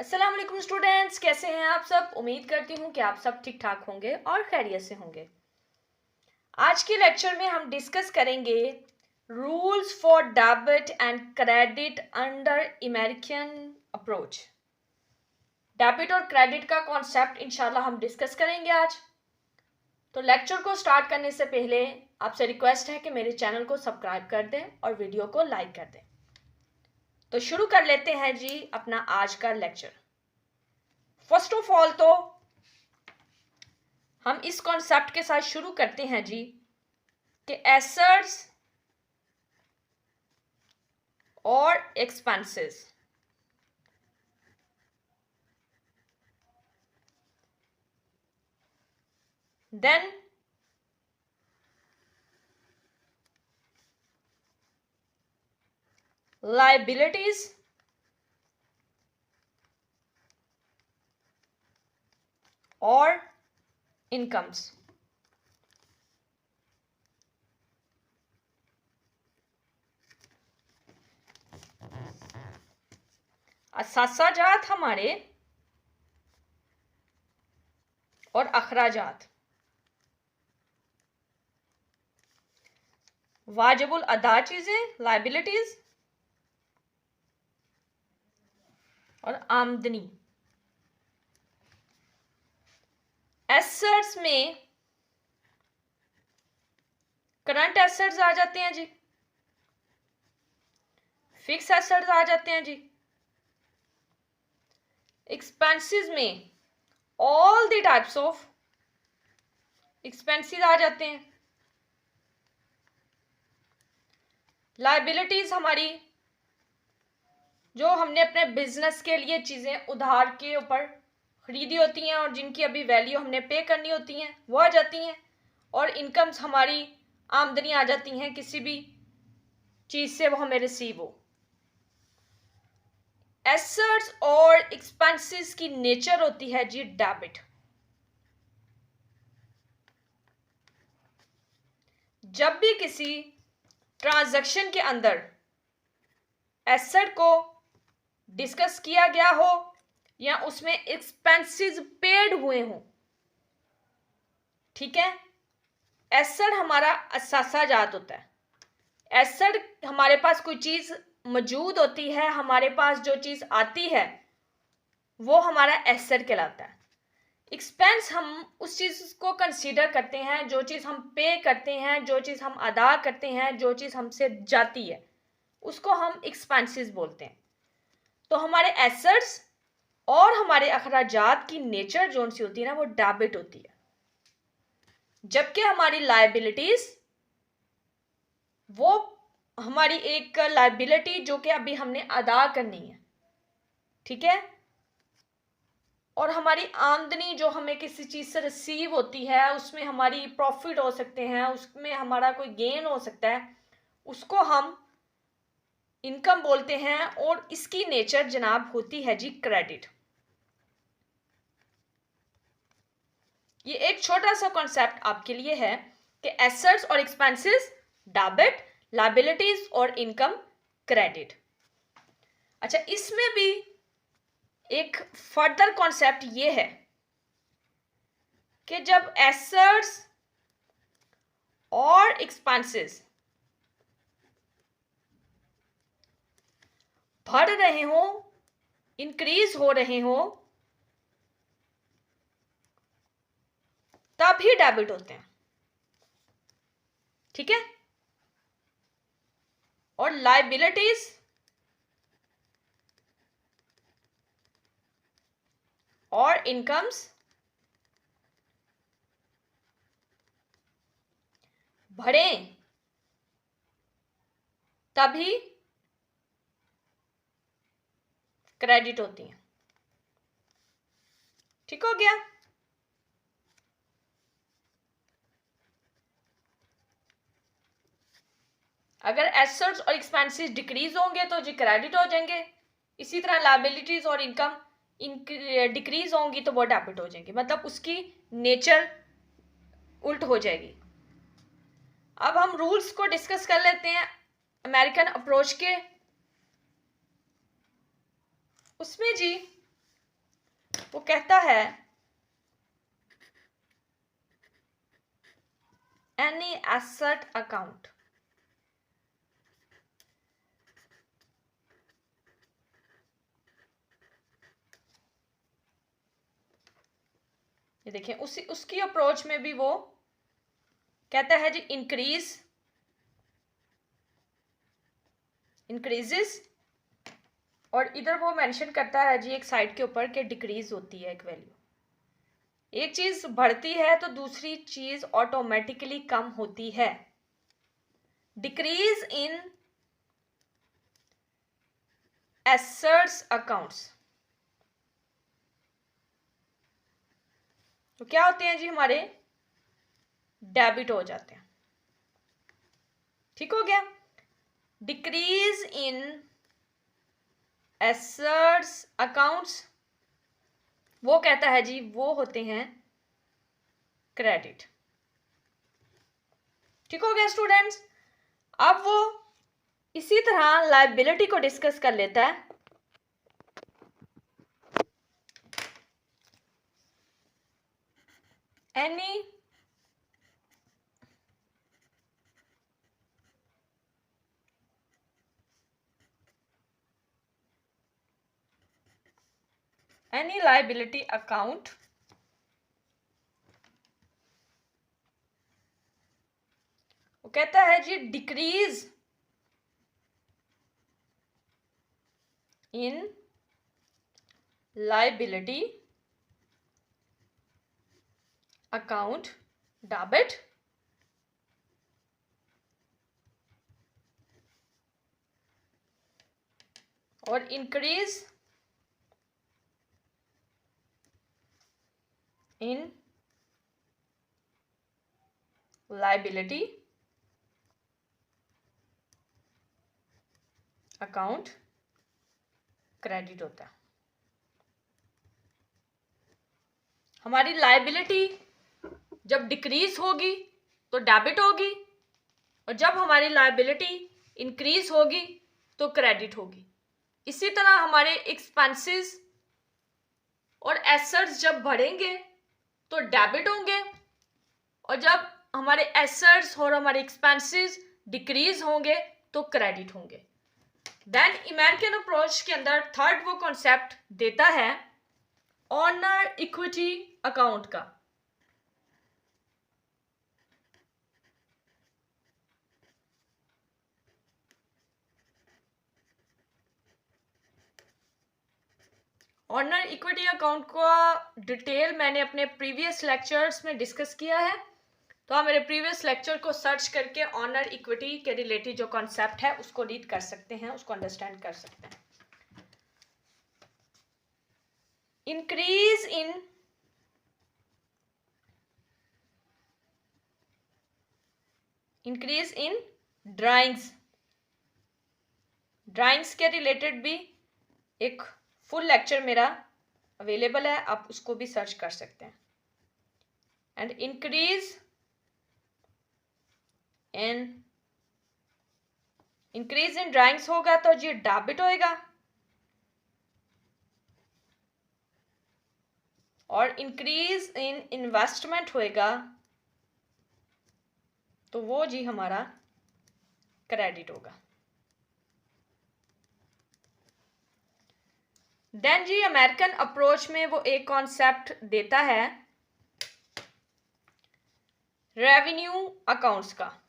अस्सलाम वालेकुम स्टूडेंट्स, कैसे हैं आप सब। उम्मीद करती हूँ कि आप सब ठीक ठाक होंगे और खैरियत से होंगे। आज के लेक्चर में हम डिस्कस करेंगे rules for debit and credit under American approach. Debit और क्रेडिट का कॉन्सेप्ट इंशाल्लाह हम डिस्कस करेंगे आज। तो लेक्चर को स्टार्ट करने से पहले आपसे रिक्वेस्ट है कि मेरे चैनल को सब्सक्राइब कर दें और वीडियो को लाइक कर दें। तो शुरू कर लेते हैं जी अपना आज का लेक्चर। फर्स्ट ऑफ ऑल तो हम इस कॉन्सेप्ट के साथ शुरू करते हैं जी कि एसेट्स और एक्सपेंसेस देन liabilities और इनकम्स। असासाजात हमारे और अखराजात, वाजिबुल अदा चीजें लाइबिलिटीज और आमदनी। एसेट्स में करंट एसेट्स आ जाते हैं जी, फिक्स एसेट्स आ जाते हैं जी। एक्सपेंसेस में all the types of expenses आ जाते हैं। लाइबिलिटीज हमारी जो हमने अपने बिजनेस के लिए चीजें उधार के ऊपर खरीदी होती हैं और जिनकी अभी वैल्यू हमने पे करनी होती हैं वो आ जाती हैं। और इनकम्स हमारी आमदनी आ जाती हैं किसी भी चीज से वो हमें रिसीव हो। एसेट्स और एक्सपेंसेस की नेचर होती है जी डेबिट। जब भी किसी ट्रांजैक्शन के अंदर एसेट को डिस्कस किया गया हो या उसमें एक्सपेंसेस पेड हुए हों, ठीक है, एसेट हमारा असासा जात होता है। एसेट हमारे पास कोई चीज मौजूद होती है, हमारे पास जो चीज आती है वो हमारा एसेट कहलाता है। एक्सपेंस हम उस चीज को कंसीडर करते हैं जो चीज हम पे करते हैं, जो चीज हम अदा करते हैं, जो चीज हमसे जाती है उसको हम एक्सपेंसेस बोलते हैं। तो हमारे एसेट्स और हमारे अखराजात की नेचर जो सी होती है ना वो डेबिट होती है, जबकि हमारी लायबिलिटीज वो हमारी एक लायबिलिटी जो कि अभी हमने अदा करनी है, ठीक है। और हमारी आमदनी जो हमें किसी चीज से रिसीव होती है उसमें हमारी प्रॉफिट हो सकते हैं, उसमें हमारा कोई गेन हो सकता है, उसको हम इनकम बोलते हैं। और इसकी नेचर जनाब होती है जी क्रेडिट। ये एक छोटा सा कॉन्सेप्ट आपके लिए है कि एसेट्स और एक्सपेंसेस डेबिट, लायबिलिटीज और इनकम क्रेडिट। अच्छा, इसमें भी एक फर्दर कॉन्सेप्ट ये है कि जब एसेट्स और एक्सपेंसेस बढ़ रहे हों, इंक्रीज हो रहे हों, तब ही डेबिट होते हैं, ठीक है। और लायबिलिटीज और इनकम्स बढ़े तभी क्रेडिट होती हैं, ठीक हो गया। अगर एसेट्स और एक्सपेंसेस डिक्रीज होंगे तो जी क्रेडिट हो जाएंगे, इसी तरह लायबिलिटीज और इनकम डिक्रीज होंगी तो वो डेबिट हो जाएंगी, मतलब उसकी नेचर उल्ट हो जाएगी। अब हम रूल्स को डिस्कस कर लेते हैं अमेरिकन अप्रोच के। उसमें जी वो कहता है एनी एसेट अकाउंट, ये देखिए उसकी अप्रोच में भी वो कहता है जी इंक्रीजेस, और इधर वो मेंशन करता है जी एक साइड के ऊपर कि डिक्रीज होती है एक वैल्यू। एक चीज बढ़ती है तो दूसरी चीज ऑटोमेटिकली कम होती है। डिक्रीज इन एसेट्स अकाउंट्स, तो क्या होते हैं जी, हमारे डेबिट हो जाते हैं। ठीक हो गया। डिक्रीज इन एसेट्स अकाउंट्स वो कहता है जी वो होते हैं क्रेडिट। ठीक हो गया स्टूडेंट्स। अब वो इसी तरह लायबिलिटी को डिस्कस कर लेता है। एनी लायबिलिटी अकाउंट वो कहता है जी decrease in liability account debit और increase in liability account credit होता है। हमारी लायबिलिटी जब डिक्रीज होगी तो डेबिट होगी, और जब हमारी लायबिलिटी इंक्रीज होगी तो क्रेडिट होगी। इसी तरह हमारे एक्सपेंसेस और एसेट्स जब बढ़ेंगे तो डेबिट होंगे, और जब हमारे एसेट्स और हमारे एक्सपेंसेस डिक्रीज होंगे तो क्रेडिट होंगे। देन अमेरिकन अप्रोच के अंदर थर्ड वो कॉन्सेप्ट देता है ऑनर इक्विटी अकाउंट का। ऑनर इक्विटी अकाउंट का डिटेल मैंने अपने प्रीवियस लेक्चर्स में डिस्कस किया है, तो आप मेरे प्रीवियस लेक्चर को सर्च करके ऑनर इक्विटी के रिलेटेड जो कॉन्सेप्ट है उसको रीड कर सकते हैं, उसको अंडरस्टैंड कर सकते हैं। इंक्रीज इन ड्राइंग्स के रिलेटेड भी एक फुल लेक्चर मेरा अवेलेबल है, आप उसको भी सर्च कर सकते हैं। एंड इंक्रीज इन ड्राइंग्स होगा तो जी डेबिट होएगा, और इंक्रीज इन इन्वेस्टमेंट होएगा तो वो जी हमारा क्रेडिट होगा। देन जी अमेरिकन अप्रोच में वो एक कॉन्सेप्ट देता है रेवेन्यू अकाउंट्स का।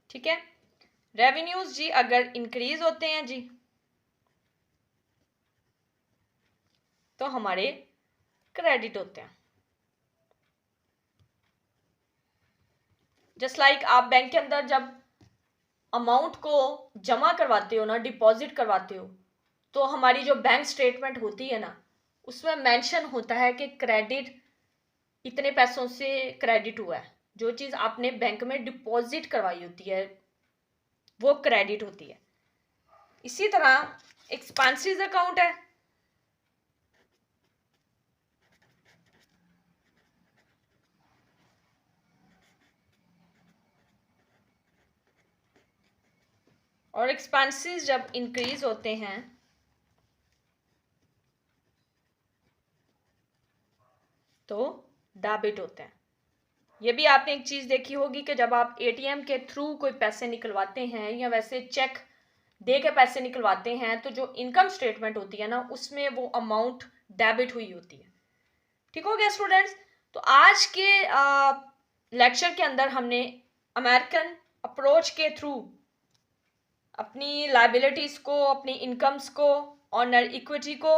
ठीक है, रेवेन्यूज जी अगर इंक्रीज होते हैं जी तो हमारे क्रेडिट होते हैं। जस्ट लाइक आप बैंक के अंदर जब अमाउंट को जमा करवाते हो ना, डिपॉजिट करवाते हो, तो हमारी जो बैंक स्टेटमेंट होती है ना उसमें मेंशन होता है कि क्रेडिट इतने पैसों से क्रेडिट हुआ है। जो चीज़ आपने बैंक में डिपॉजिट करवाई होती है वो क्रेडिट होती है। इसी तरह एक्सपेंसेस अकाउंट है, और एक्सपेंसेस जब इंक्रीज होते हैं तो डेबिट होते हैं। ये भी आपने एक चीज़ देखी होगी कि जब आप एटीएम के थ्रू कोई पैसे निकलवाते हैं या वैसे चेक दे के पैसे निकलवाते हैं तो जो इनकम स्टेटमेंट होती है ना उसमें वो अमाउंट डेबिट हुई होती है। ठीक हो गया स्टूडेंट्स। तो आज के लेक्चर के अंदर हमने अमेरिकन अप्रोच के थ्रू अपनी लाइबिलिटीज को, अपनी इनकम्स को, ऑनर इक्विटी को,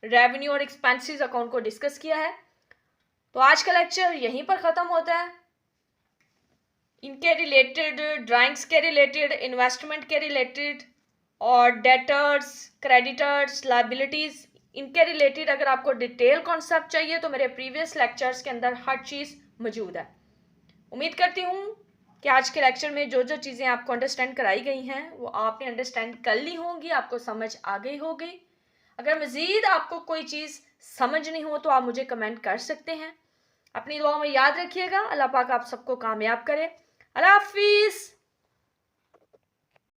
रेवेन्यू और एक्सपेंसेस अकाउंट को डिस्कस किया है। तो आज का लेक्चर यहीं पर ख़त्म होता है। इनके रिलेटेड, ड्राइंग्स के रिलेटेड, इन्वेस्टमेंट के रिलेटेड और डेटर्स, क्रेडिटर्स, लाइबिलिटीज़, इनके रिलेटेड अगर आपको डिटेल कॉन्सेप्ट चाहिए तो मेरे प्रीवियस लेक्चर्स के अंदर हर चीज़ मौजूद है। उम्मीद करती हूँ कि आज के लेक्चर में जो जो चीज़ें आपको अंडरस्टैंड कराई गई हैं वो आपने अंडरस्टैंड कर ली होंगी, आपको समझ आ गई होगी। अगर मज़ीद आपको कोई चीज़ समझ नहीं हो तो आप मुझे कमेंट कर सकते हैं। अपनी दुआ में याद रखिएगा। अल्लाह पाक आप सबको कामयाब करे। अल्लाह हाफिज़।